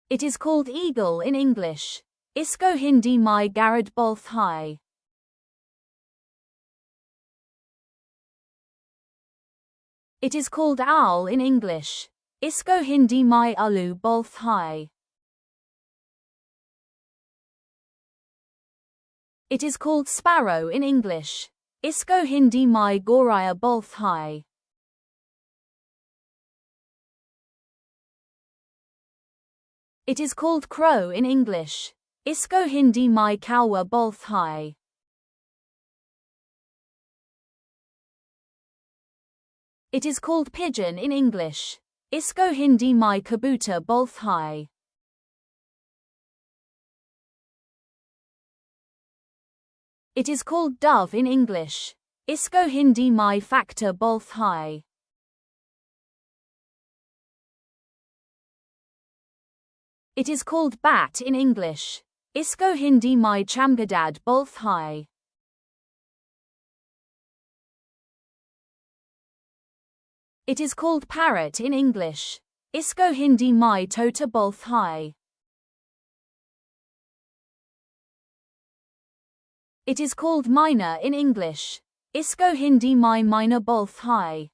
It is called eagle in English. Isko Hindi mai garad bolth hai. It is called owl in English. Isko Hindi mai ulu bolth hai. It is called sparrow in English. Isko Hindi mai goraya bolth hai. It is called crow in English. Isko Hindi mai kawa bolth hai. It is called pigeon in English. Isko Hindi mai kabutar bolth hai. It is called dove in English. Isko Hindi mai factor bolth hai. It is called bat in English. Isko Hindi mai chamgadad bolth hai. It is called parrot in English. Isko Hindi mai tota bolth hai. It is called myna in English. Isko Hindi mai myna bolth hai.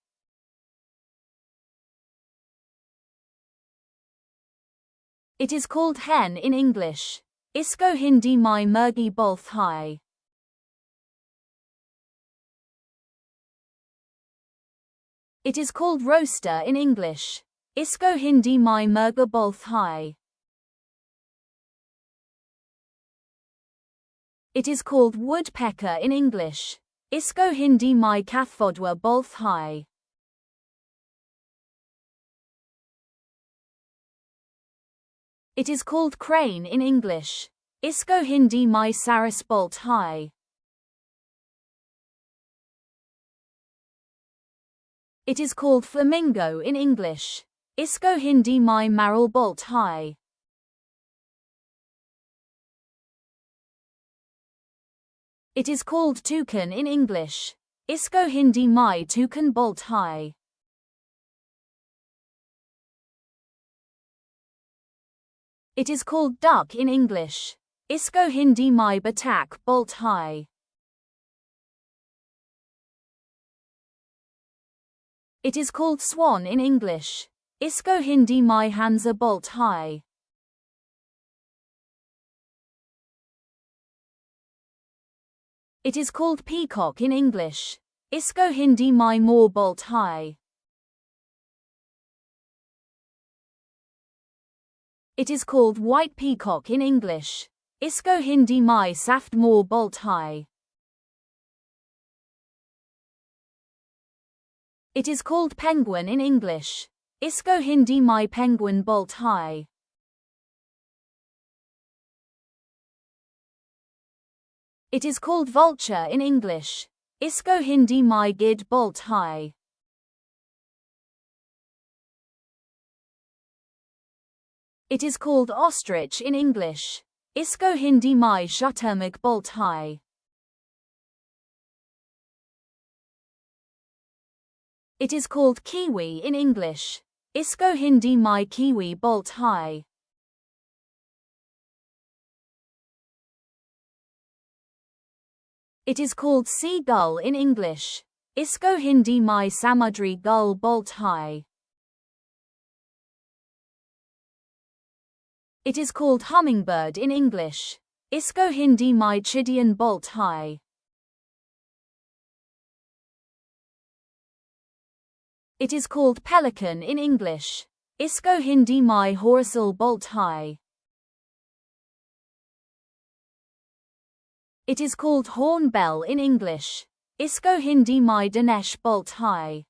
It is called hen in English. Isko Hindi mai murgi bolth hai. It is called rooster in English. Isko Hindi mai murga bolth hai. It is called woodpecker in English. Isko Hindi mai kathfodwa bolth hai. It is called crane in English. Isko Hindi mai saras bolth hai. It is called flamingo in English. Isko Hindi mai maral bolth hai. It is called toucan in English. Isko Hindi mai toucan bolth hai. It is called duck in English. Isko Hindi mai batak bolth hai. It is called swan in English. Isko Hindi mai hansa bolth hai. It is called peacock in English. Isko Hindi mai more bolth hai. It is called white peacock in English. Isko Hindi mai saft more bolth hai. It is called penguin in English. Isko Hindi mai penguin bolth hai. It is called vulture in English. Isko Hindi mai gid bolth hai. It is called ostrich in English. Isko Hindi mai shuturmug bolth hai. It is called kiwi in English. Isko Hindi mai kiwi bolth hai. It is called seagull in English. Isko Hindi mai samudri gull bolth hai. It is called hummingbird in English. Isko Hindi mai chidian bolth hai. It is called pelican in English. Isko Hindi mai horsal bolth hai. It is called hornbill in English. Isko Hindi mai dinesh bolth hai.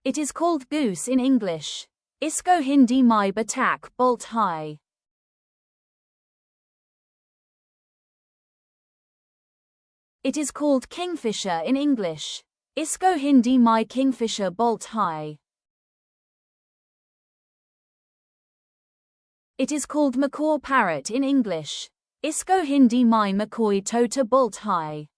It is called goose in English. Isko Hindi mai batak bolth hai. It is called kingfisher in English. Isko Hindi mai kingfisher bolth hai. It is called macaw parrot in English. Isko Hindi mai macaw tota bolth hai.